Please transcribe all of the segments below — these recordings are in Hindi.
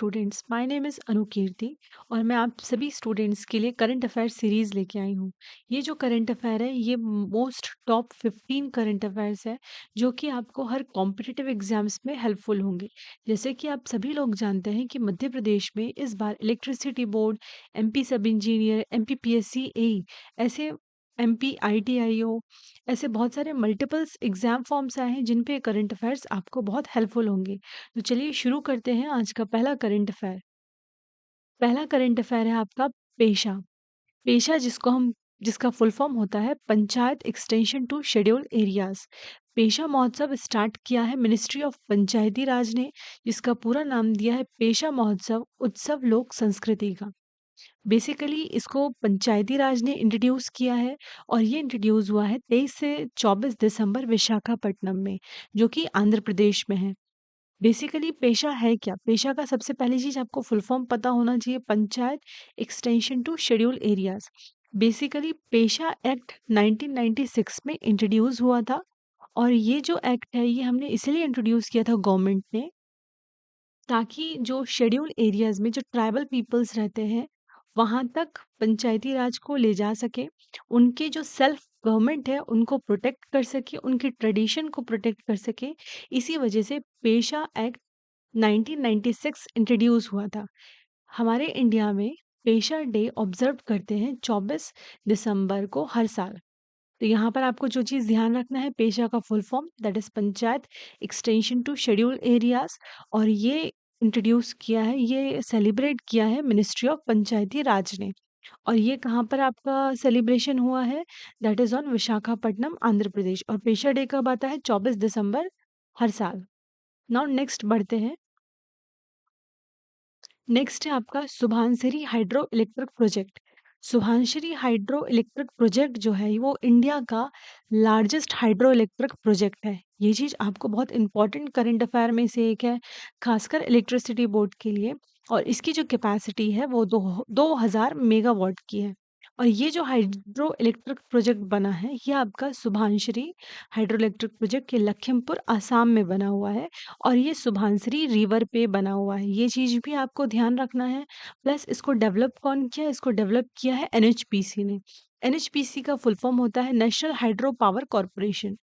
स्टूडेंट्स, माय नेम इज़ अनुकीर्ति और मैं आप सभी स्टूडेंट्स के लिए करंट अफेयर सीरीज़ लेके आई हूँ। ये जो करंट अफेयर है ये मोस्ट टॉप 15 करंट अफेयर्स है जो कि आपको हर कॉम्पिटिटिव एग्जाम्स में हेल्पफुल होंगे। जैसे कि आप सभी लोग जानते हैं कि मध्य प्रदेश में इस बार इलेक्ट्रिसिटी बोर्ड, एमपी सब इंजीनियर, एमपी पीएससी एई ऐसे एमपी आईटीआईओ ऐसे बहुत सारे मल्टीपल्स एग्जाम फॉर्म्स आए हैं जिन पे करंट अफेयर्स आपको बहुत हेल्पफुल होंगे। तो चलिए शुरू करते हैं आज का पहला करंट अफेयर। पहला करंट अफेयर है आपका पेशा। पेशा जिसका फुल फॉर्म होता है panchayat extension to scheduled areas. PESA महोत्सव स्टार्ट किया है मिनिस्ट्री ऑफ पंचायती राज ने, जिसका पूरा नाम दिया है पेशा महोत्सव उत्सव लोक संस्कृति का। बेसिकली इसको पंचायती राज ने इंट्रोड्यूस किया है और ये इंट्रोड्यूस हुआ है 23 से 24 दिसंबर विशाखापट्टनम में, जो कि आंध्र प्रदेश में है। बेसिकली पेशा है क्या? पेशा का सबसे पहली चीज़ आपको फुल फॉर्म पता होना चाहिए, panchayat extension to schedule areas. Basically PESA act 1996 में इंट्रोड्यूस हुआ था और ये जो एक्ट है ये हमने इसलिए इंट्रोड्यूस किया था गवर्नमेंट ने, ताकि जो शेड्यूल एरियाज़ में जो ट्राइबल पीपल्स रहते हैं, वहाँ तक पंचायती राज को ले जा सके। उनके जो सेल्फ गवर्नमेंट है उनको प्रोटेक्ट कर सके, उनकी ट्रेडिशन को प्रोटेक्ट कर सके। इसी वजह से पेशा एक्ट 1996 इंट्रोड्यूस हुआ था। हमारे इंडिया में पेशा डे ऑब्जर्व करते हैं 24 दिसंबर को हर साल। तो यहाँ पर आपको जो चीज़ ध्यान रखना है, पेशा का full form that is panchayat extension to schedule areas, और ये इंट्रोड्यूस किया है, ये सेलिब्रेट किया है मिनिस्ट्री ऑफ पंचायती राज ने। और ये कहाँ पर आपका सेलिब्रेशन हुआ है? That is on Visakhapatnam, Andhra Pradesh. और पेशा डे कब आता है? 24 दिसंबर हर साल। नाउ नेक्स्ट बढ़ते हैं। नेक्स्ट है आपका Subansiri hydro electric project. Subansiri hydro electric project जो है वो इंडिया का लार्जेस्ट हाइड्रो इलेक्ट्रिक प्रोजेक्ट है। ये चीज़ आपको बहुत इंपॉर्टेंट करंट अफेयर में से एक है, खासकर इलेक्ट्रिसिटी बोर्ड के लिए। और इसकी जो कैपेसिटी है वो 2000 मेगावाट की है। और ये जो हाइड्रो इलेक्ट्रिक प्रोजेक्ट बना है ये आपका सुभानसिरी हाइड्रो इलेक्ट्रिक प्रोजेक्ट, ये लखीमपुर आसाम में बना हुआ है और ये सुभानसिरी रिवर पे बना हुआ है। ये चीज़ भी आपको ध्यान रखना है। प्लस इसको डेवलप कौन किया है? इसको डेवलप किया है एनएचपीसी ने। एनएचपीसी का फुल फॉर्म होता है नेशनल हाइड्रो पावर कॉर्पोरेशन।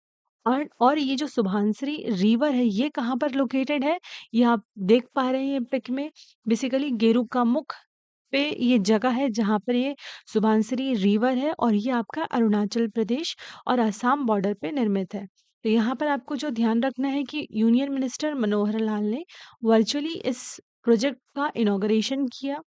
और ये जो सुभानसिरी रिवर है ये कहाँ पर लोकेटेड है? ये आप देख पा रहे हैं पिक में। बेसिकली गेरुकामुख पे ये जगह है जहाँ पर ये सुभानसिरी रिवर है और ये आपका अरुणाचल प्रदेश और असम बॉर्डर पे निर्मित है। तो यहाँ पर आपको जो ध्यान रखना है कि यूनियन मिनिस्टर मनोहर लाल ने वर्चुअली इस प्रोजेक्ट का इनॉग्रेशन किया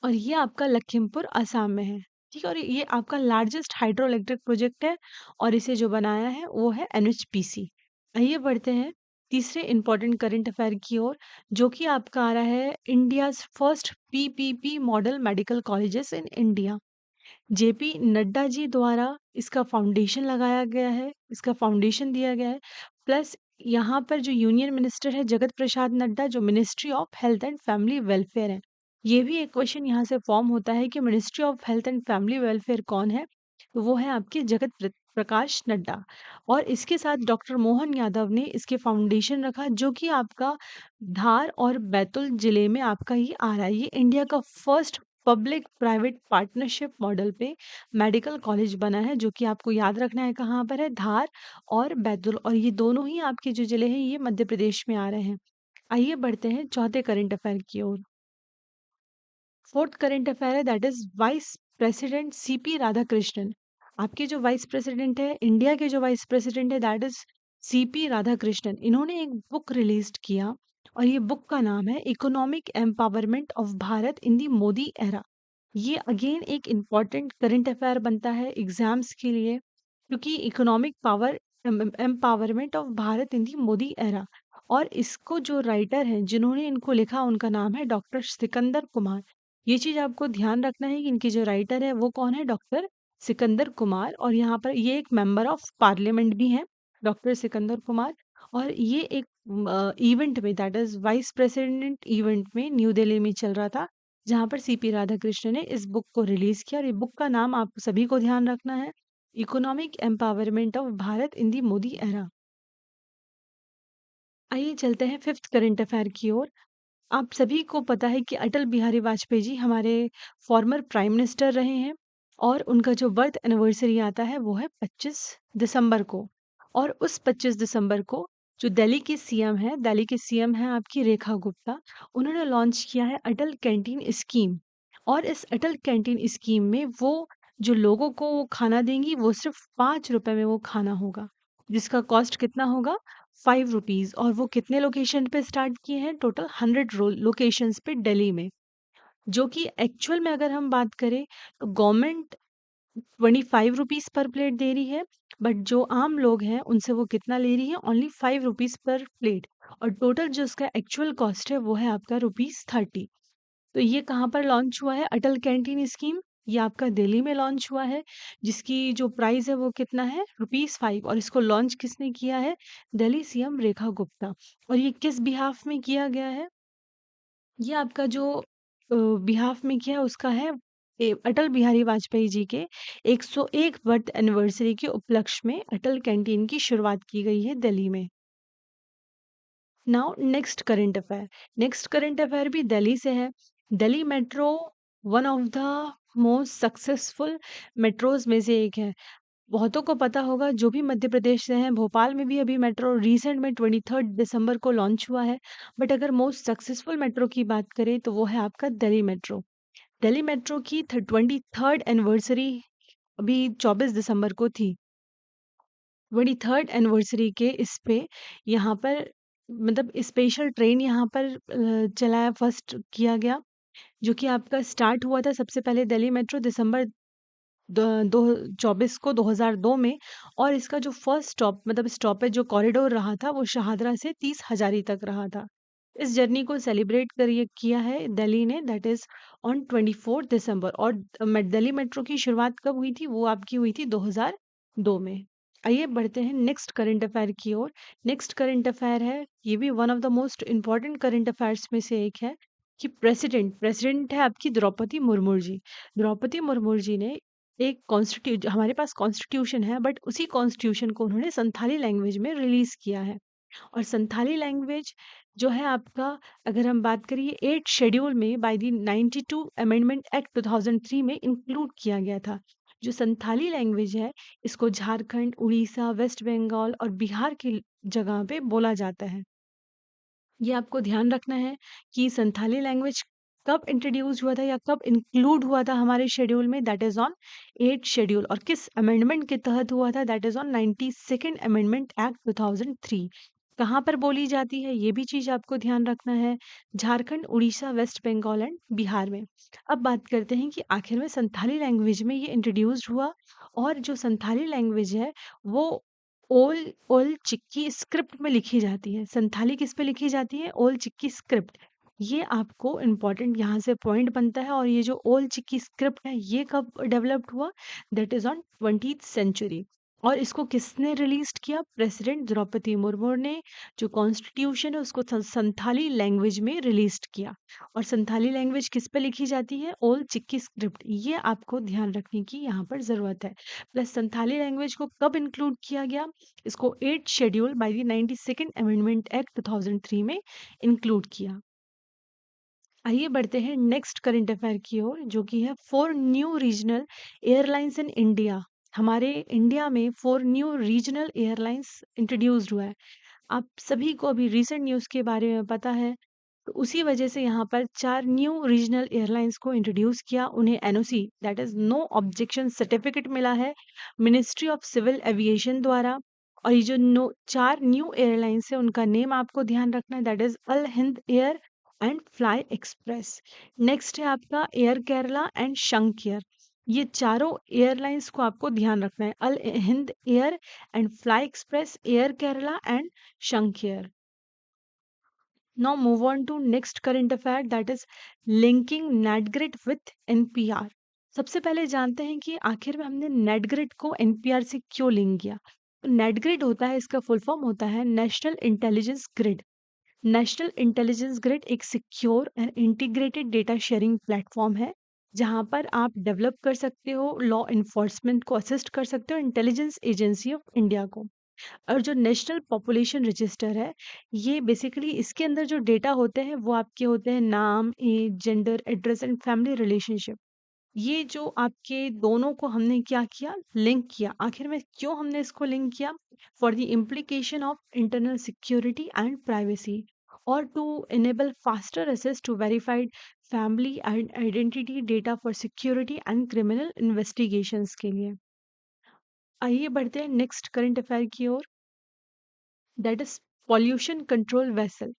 और ये आपका लखीमपुर असम में है। ठीक है, और ये आपका लार्जेस्ट हाइड्रो इलेक्ट्रिक प्रोजेक्ट है और इसे जो बनाया है वो है एनएचपीसी। आइए बढ़ते हैं तीसरे इंपॉर्टेंट करंट अफेयर की ओर, जो कि आपका आ रहा है India's first PPP model medical colleges in India. JP Nadda ji द्वारा इसका फाउंडेशन लगाया गया है, इसका फाउंडेशन दिया गया है। प्लस यहाँ पर जो यूनियन मिनिस्टर है जगत प्रसाद नड्डा, जो ministry of health and family welfare है। ये भी एक क्वेश्चन यहाँ से फॉर्म होता है कि ministry of health and family welfare कौन है? तो वो है आपके प्रकाश नड्डा। और इसके साथ डॉक्टर मोहन यादव ने इसके फाउंडेशन रखा, जो कि आपका धार और बैतूल जिले में आपका ये आ रहा है। ये इंडिया का first public private partnership model पे मेडिकल कॉलेज बना है, जो कि आपको याद रखना है कहाँ पर है? धार और बैतूल। और ये दोनों ही आपके जो जिले हैं ये मध्य प्रदेश में आ रहे हैं। आइए बढ़ते हैं चौथे करंट अफेयर की ओर। फोर्थ करंट अफेयर है that is vice president CP Radhakrishnan. आपके जो वाइस प्रेसिडेंट है, इंडिया के जो वाइस प्रेसिडेंट है दैट इज सीपी राधाकृष्णन। इन्होंने एक बुक रिलीज किया और ये बुक का नाम है economic empowerment of Bharat in the Modi era. ये अगेन एक इम्पॉर्टेंट करंट अफेयर बनता है एग्जाम्स के लिए, क्योंकि economic power empowerment of Bharat in the Modi era. और इसको जो राइटर हैं जिन्होंने इनको लिखा उनका नाम है डॉक्टर सिकंदर कुमार। ये चीज आपको ध्यान रखना है कि इनकी जो राइटर है वो कौन है? डॉक्टर सिकंदर कुमार। और यहाँ पर ये एक मेंबर ऑफ पार्लियामेंट भी है, डॉक्टर सिकंदर कुमार। और ये एक इवेंट में that is vice president event में न्यू दिल्ली में चल रहा था, जहाँ पर सीपी राधाकृष्णन ने इस बुक को रिलीज किया। और ये बुक का नाम आप सभी को ध्यान रखना है, economic empowerment of Bharat in the Modi era. आइए चलते हैं फिफ्थ करंट अफेयर की ओर। आप सभी को पता है कि अटल बिहारी वाजपेयी जी हमारे फॉर्मर प्राइम मिनिस्टर रहे हैं और उनका जो बर्थ एनिवर्सरी आता है वो है 25 दिसंबर को। और उस 25 दिसंबर को जो दिल्ली की सीएम है आपकी रेखा गुप्ता, उन्होंने लॉन्च किया है अटल कैंटीन स्कीम। और इस अटल कैंटीन स्कीम में वो जो लोगों को वो खाना देंगी वो सिर्फ 5 रुपए में वो खाना होगा, जिसका कॉस्ट कितना होगा, 5 रुपीज़। और वो कितने लोकेशन पे स्टार्ट किए हैं, टोटल 100 लोकेशंस पे दिल्ली में। जो कि एक्चुअल में अगर हम बात करें तो गवर्नमेंट 25 रुपीज़ पर प्लेट दे रही है, बट जो आम लोग हैं उनसे वो कितना ले रही है, ओनली 5 रुपीज़ पर प्लेट। और टोटल जो उसका एक्चुअल कॉस्ट है वो है आपका ₹30। तो ये कहाँ पर लॉन्च हुआ है अटल कैंटीन स्कीम? ये आपका दिल्ली में लॉन्च हुआ है, जिसकी जो प्राइस है वो कितना है, ₹5। और इसको लॉन्च किसने किया है? दिल्ली सीएम रेखा गुप्ता। और ये किस बिहाफ में किया गया है? ये आपका जो बिहाफ में किया है उसका है अटल बिहारी वाजपेयी जी के 101 बर्थ एनिवर्सरी के उपलक्ष्य में अटल कैंटीन की शुरुआत की गई है दिल्ली में। नाउ नेक्स्ट करंट अफेयर भी दिल्ली से है। Delhi metro one of the most successful metros में से एक है। बहुतों को पता होगा जो भी मध्य प्रदेश से हैं, भोपाल में भी अभी मेट्रो रिसेंट में 23 दिसंबर को लॉन्च हुआ है। बट अगर मोस्ट सक्सेसफुल मेट्रो की बात करें तो वो है आपका दिल्ली मेट्रो। दिल्ली मेट्रो की 23rd एनिवर्सरी अभी 24 दिसंबर को थी। 23rd एनिवर्सरी के इस पे यहाँ पर मतलब स्पेशल ट्रेन यहाँ पर चलाया फर्स्ट किया गया, जो कि आपका स्टार्ट हुआ था सबसे पहले दिल्ली मेट्रो दिसंबर द दो 24 को 2002 में। और इसका जो फर्स्ट स्टॉप मतलब स्टॉपेज जो कॉरिडोर रहा था वो शाहदरा से 30 हजारी तक रहा था। इस जर्नी को सेलिब्रेट करिए किया है दिल्ली ने, दैट इज ऑन 24 दिसंबर। और दिल्ली मेट्रो की शुरुआत कब हुई थी, वो आपकी हुई थी 2002 में। आइए बढ़ते हैं नेक्स्ट करंट अफेयर की ओर। नेक्स्ट करंट अफेयर है, ये भी one of the most important current affairs में से एक है कि प्रेसिडेंट है आपकी द्रौपदी मुर्मू जी। द्रौपदी मुर्मू जी ने एक हमारे पास कॉन्स्टिट्यूशन है, बट उसी कॉन्स्टिट्यूशन को उन्होंने संथाली लैंग्वेज में रिलीज किया है। और संथाली लैंग्वेज जो है आपका, अगर हम बात करिए 8 शेड्यूल में बाय द 92 अमेंडमेंट एक्ट 2003 में इंक्लूड किया गया था। जो संथाली लैंग्वेज है इसको झारखंड, उड़ीसा, वेस्ट बंगाल और बिहार की जगह पे बोला जाता है। ये आपको ध्यान रखना है कि संथाली लैंग्वेज कब इंट्रोड्यूस हुआ था या कब इंक्लूड हुआ था हमारे शेड्यूल में, दैट इज ऑन 8 शेड्यूल। और किस अमेंडमेंट के तहत हुआ था, that is on 92nd amendment act 2003। कहाँ पर बोली जाती है ये भी चीज आपको ध्यान रखना है, झारखंड, उड़ीसा, वेस्ट बंगाल एंड बिहार में। अब बात करते हैं कि आखिर में संथाली लैंग्वेज में ये इंट्रोड्यूस्ड हुआ। और जो संथाली लैंग्वेज है वो ओल ओल चिक्की स्क्रिप्ट में लिखी जाती है। संथाली किस पे लिखी जाती है, ओल चिक्की स्क्रिप्ट। ये आपको इम्पोर्टेंट यहाँ से पॉइंट बनता है। और ये जो ओल चिक्की स्क्रिप्ट है ये कब डेवलप्ड हुआ, that is on 20th century. और इसको किसने रिलीज किया, प्रेसिडेंट द्रौपदी मुर्मू ने। जो कॉन्स्टिट्यूशन है उसको संथाली लैंग्वेज में रिलीज किया। और संथाली लैंग्वेज किस पे लिखी जाती है, ओल चिक्की स्क्रिप्ट। ये आपको ध्यान रखने की यहाँ पर जरूरत है। प्लस संथाली लैंग्वेज को कब इंक्लूड किया गया, इसको 8 schedule by the 92nd amendment act 2003 में इंक्लूड किया। आइए बढ़ते हैं नेक्स्ट करंट अफेयर की ओर, जो कि है 4 new regional airlines in India. हमारे इंडिया में 4 न्यू रीजनल एयरलाइंस इंट्रोड्यूस्ड हुआ है। आप सभी को अभी रिसेंट न्यूज़ के बारे में पता है, तो उसी वजह से यहाँ पर 4 न्यू रीजनल एयरलाइंस को इंट्रोड्यूस किया। उन्हें NOC that is no objection certificate मिला है मिनिस्ट्री ऑफ सिविल एविएशन द्वारा। और ये जो 4 न्यू एयरलाइंस है उनका नेम आपको ध्यान रखना है, that is Al Hind air and fly express. Next है आपका air Kerala and Shankh air. ये चारों एयरलाइंस को आपको ध्यान रखना है, Al Hind air and fly express, air Kerala and Shankh air. Now move on to next current affair, that is linking NatGrid with NPR। सबसे पहले जानते हैं कि आखिर में हमने नेटग्रिड को एनपीआर से क्यों लिंक किया। तो नेटग्रिड होता है, इसका फुल फॉर्म होता है national intelligence grid. National intelligence grid एक secure and integrated data sharing platform है, जहां पर आप डेवलप कर सकते हो, लॉ इन्फोर्समेंट को असिस्ट कर सकते हो, इंटेलिजेंस एजेंसी ऑफ इंडिया को। और जो नेशनल पॉपुलेशन रजिस्टर है, ये बेसिकली इसके अंदर जो डेटा होते हैं वो आपके होते हैं नाम, age, gender, address and family relationship. ये जो आपके दोनों को हमने क्या किया, लिंक किया। आखिर में क्यों हमने इसको लिंक किया? For the implication of internal security and privacy, और to enable faster access to verified family and identity data for security and criminal investigations के लिए। आइए बढ़ते हैं नेक्स्ट करंट अफेयर की ओर, that is pollution control vessel.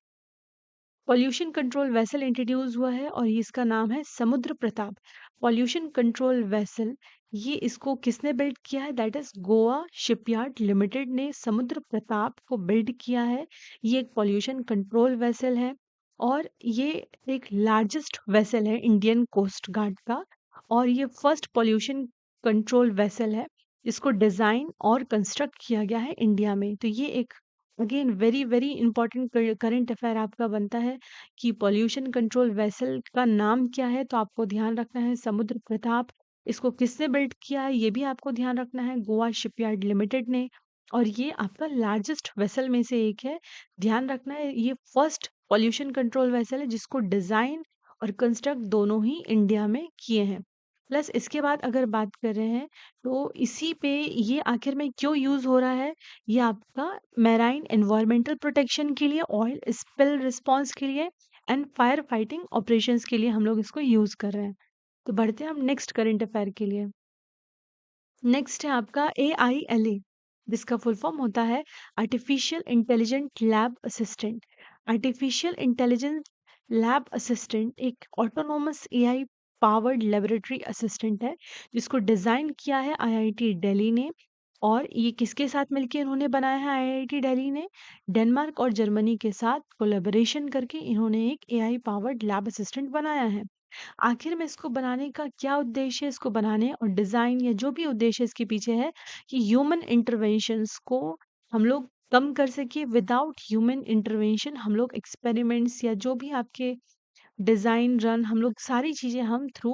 Pollution control vessel introduce हुआ है और ये इसका नाम है समुद्र प्रताप। पॉल्यूशन कंट्रोल वेसल, ये इसको किसने बिल्ड किया है? That is Goa shipyard limited ने समुद्र प्रताप को बिल्ड किया है। ये एक पॉल्यूशन कंट्रोल वेसल है और ये एक लार्जेस्ट वेसल है इंडियन कोस्ट गार्ड का, और ये फर्स्ट पॉल्यूशन कंट्रोल वेसल है जिसको डिजाइन और कंस्ट्रक्ट किया गया है इंडिया में। तो ये एक again very very important current affair आपका बनता है कि पॉल्यूशन कंट्रोल वेसल का नाम क्या है, तो आपको ध्यान रखना है समुद्र प्रताप। इसको किसने बिल्ड किया है ये भी आपको ध्यान रखना है, गोवा शिपयार्ड लिमिटेड ने। और ये आपका लार्जेस्ट वेसल में से एक है। ध्यान रखना है ये फर्स्ट पॉल्यूशन कंट्रोल वेसल है जिसको डिजाइन और कंस्ट्रक्ट दोनों ही इंडिया में किए हैं। प्लस इसके बाद अगर बात कर रहे हैं तो इसी पे ये आखिर में क्यों यूज हो रहा है, ये आपका मैराइन एनवायरमेंटल प्रोटेक्शन के लिए, ऑयल स्पिल रिस्पॉन्स के लिए एंड फायर फाइटिंग ऑपरेशंस के लिए हम लोग इसको यूज कर रहे हैं। तो बढ़ते हैं हम नेक्स्ट करंट अफेयर के लिए। नेक्स्ट है आपका AILA, जिसका फुल फॉर्म होता है artificial intelligent lab assistant. Artificial intelligent lab assistant एक autonomous AI powered laboratory assistant है जिसको डिजाइन किया है IIT दिल्ली ने। और ये किसके साथ मिलकर इन्होंने बनाया है? IIT दिल्ली ने डेनमार्क और जर्मनी के साथ कोलैबोरेशन करके इन्होंने एक AI पावर्ड लैब असिस्टेंट बनाया है। आखिर में इसको बनाने का क्या उद्देश्य है? इसको बनाने और डिज़ाइन या जो भी उद्देश्य इसके पीछे है कि ह्यूमन इंटरवेंशंस को हम लोग कम कर सके। विदाउट ह्यूमन इंटरवेंशन हम लोग एक्सपेरिमेंट्स या जो भी आपके डिज़ाइन रन हम लोग सारी चीज़ें हम through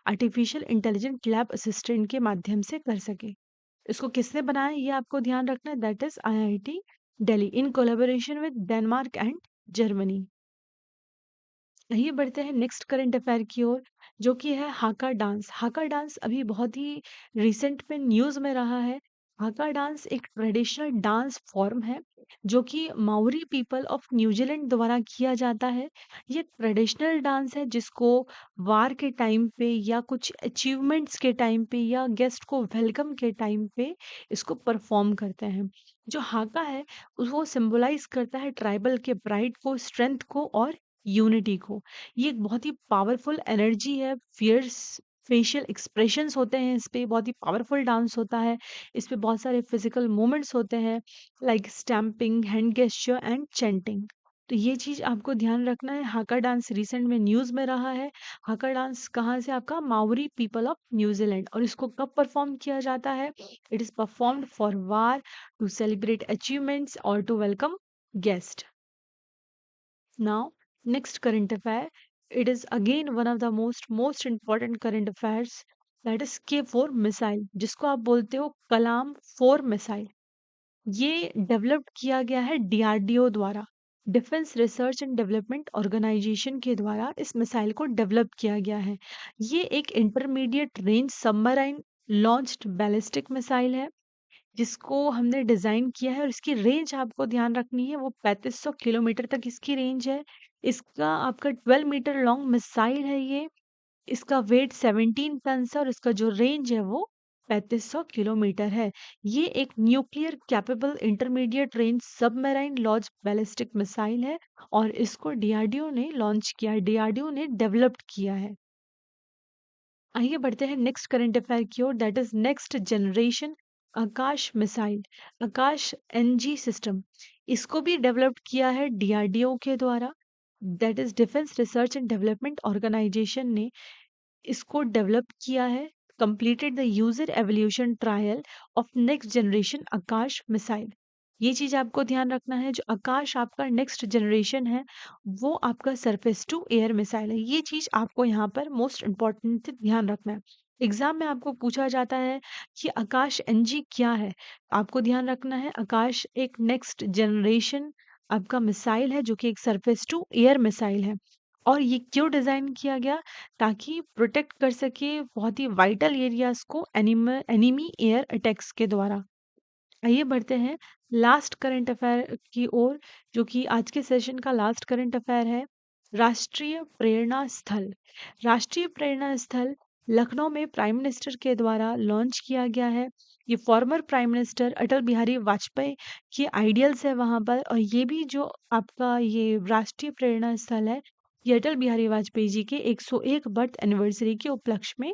artificial intelligent lab assistant के माध्यम से कर सके। इसको किसने बनाया ये आपको ध्यान रखना है, that is IIT Delhi in collaboration with Denmark and Germany. आइए बढ़ते हैं नेक्स्ट करंट अफेयर की ओर, जो कि है हाका डांस। हाका डांस अभी बहुत ही रिसेंट में न्यूज में रहा है। हाका डांस एक ट्रेडिशनल डांस फॉर्म है जो कि माओरी पीपल ऑफ न्यूजीलैंड द्वारा किया जाता है। ये ट्रेडिशनल डांस है जिसको वार के टाइम पे या कुछ अचीवमेंट्स के टाइम पे या गेस्ट को वेलकम के टाइम पे इसको परफॉर्म करते हैं। जो हाका है वो सिंबलाइज करता है ट्राइबल के प्राइड को, स्ट्रेंथ को और यूनिटी को। ये एक बहुत ही पावरफुल एनर्जी है, फियर्स फेशियल एक्सप्रेशंस होते हैं इस पे, बहुत ही पावरफुल डांस होता है। इस पे बहुत सारे फिजिकल मूवमेंट्स होते हैं like stamping, hand gesture and chanting. तो ये चीज़ आपको ध्यान रखना है। हाका डांस रिसेंट में न्यूज़ में रहा है। हाका डांस कहाँ से? आपका माओरी पीपल ऑफ न्यूजीलैंड। और इसको कब परफॉर्म किया जाता है? It is performed for war, to celebrate achievements और to welcome guest. Now, next current affair. It is again one of the most important current affairs, that is K4 missile, जिसको आप बोलते हो कलाम 4 मिसाइल। ये डेवलप्ड किया गया है DRDO द्वारा, defence research and development organisation के द्वारा इस मिसाइल को डेवलप किया गया है। ये एक intermediate range submarine launched ballistic missile है जिसको हमने डिज़ाइन किया है, और इसकी रेंज आपको ध्यान रखनी है, वो 3500 किलोमीटर तक इसकी रेंज है। इसका आपका 12 मीटर लॉन्ग मिसाइल है ये। इसका वेट 17 टन है और इसका जो रेंज है वो 3500 किलोमीटर है। ये एक nuclear capable intermediate range submarine launch ballistic missile है और इसको DRDO ने लॉन्च किया है, DRDO ने डेवलप्ड किया है। आइए बढ़ते हैं नेक्स्ट करंट अफेयर की ओर, that is next generation Akash missile. Akash NG system, इसको भी डेवलप्ड किया है DRDO के द्वारा, that is defence research and development organisation ने इसको डेवलप किया है। Completed the user evolution trial of next generation Akash missile. ये चीज आपको ध्यान रखना है, जो आकाश आपका नेक्स्ट जनरेशन है वो आपका सरफेस टू एयर मिसाइल है। ये चीज आपको यहाँ पर मोस्ट इम्पोर्टेंट ध्यान रखना है। एग्ज़ाम में आपको पूछा जाता है कि आकाश एनजी क्या है? आपको ध्यान रखना है आकाश एक नेक्स्ट जनरेशन आपका मिसाइल है जो कि एक सरफेस टू एयर मिसाइल है। और ये क्यों डिज़ाइन किया गया? ताकि प्रोटेक्ट कर सके बहुत ही वाइटल एरियाज़ को एनिमी एयर अटैक्स के द्वारा। आइए बढ़ते हैं लास्ट करंट अफेयर की ओर, जो कि आज के सेशन का लास्ट करंट अफेयर है। राष्ट्रीय प्रेरणा स्थल। राष्ट्रीय प्रेरणा स्थल लखनऊ में प्राइम मिनिस्टर के द्वारा लॉन्च किया गया है। ये former prime minister Atal Bihari Vajpayee के आइडियल्स है वहाँ पर, और ये भी जो आपका ये राष्ट्रीय प्रेरणा स्थल है, ये अटल बिहारी वाजपेयी जी के 101 बर्थ एनिवर्सरी के उपलक्ष्य में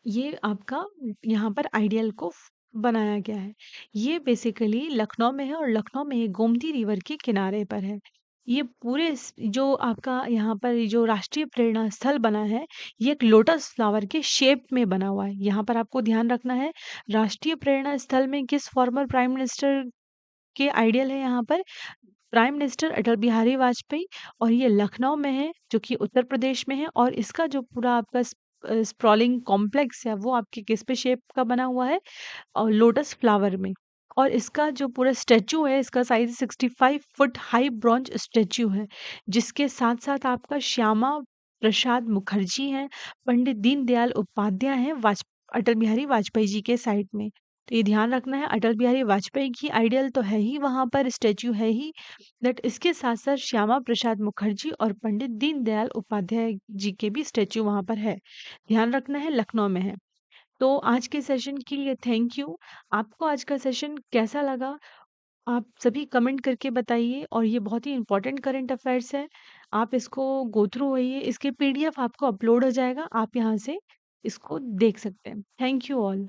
ये आपका यहाँ पर आइडियल को बनाया गया है। ये बेसिकली लखनऊ में है और लखनऊ में ये गोमती रिवर के किनारे पर है। ये पूरे जो आपका यहाँ पर ये जो राष्ट्रीय प्रेरणा स्थल बना है, ये एक लोटस फ्लावर के शेप में बना हुआ है। यहाँ पर आपको ध्यान रखना है, राष्ट्रीय प्रेरणा स्थल में किस फॉर्मर प्राइम मिनिस्टर के आइडियल है यहाँ पर? Prime minister Atal Bihari Vajpayee. और ये लखनऊ में है जो कि उत्तर प्रदेश में है, और इसका जो पूरा आपका स्प्रॉलिंग कॉम्प्लेक्स है वो आपके किस पे शेप का बना हुआ है? लोटस फ्लावर में। और इसका जो पूरा स्टैच्यू है, इसका size 65 foot high bronze statue है, जिसके साथ साथ आपका श्यामा प्रसाद मुखर्जी हैं, पंडित दीनदयाल उपाध्याय हैं, अटल बिहारी वाजपेयी जी के साइड में। तो ये ध्यान रखना है, अटल बिहारी वाजपेयी की आइडियल तो है ही, वहाँ पर स्टैच्यू है ही, बट इसके साथ साथ श्यामा प्रसाद मुखर्जी और पंडित दीनदयाल उपाध्याय जी के भी स्टैच्यू वहाँ पर है। ध्यान रखना है, लखनऊ में है। तो आज के सेशन के लिए थैंक यू। आपको आज का सेशन कैसा लगा? आप सभी कमेंट करके बताइए, और ये बहुत ही इम्पोर्टेंट करंट अफेयर्स है। आप इसको गो थ्रू होइए, इसके पीडीएफ आपको अपलोड हो जाएगा, आप यहाँ से इसको देख सकते हैं। Thank you all.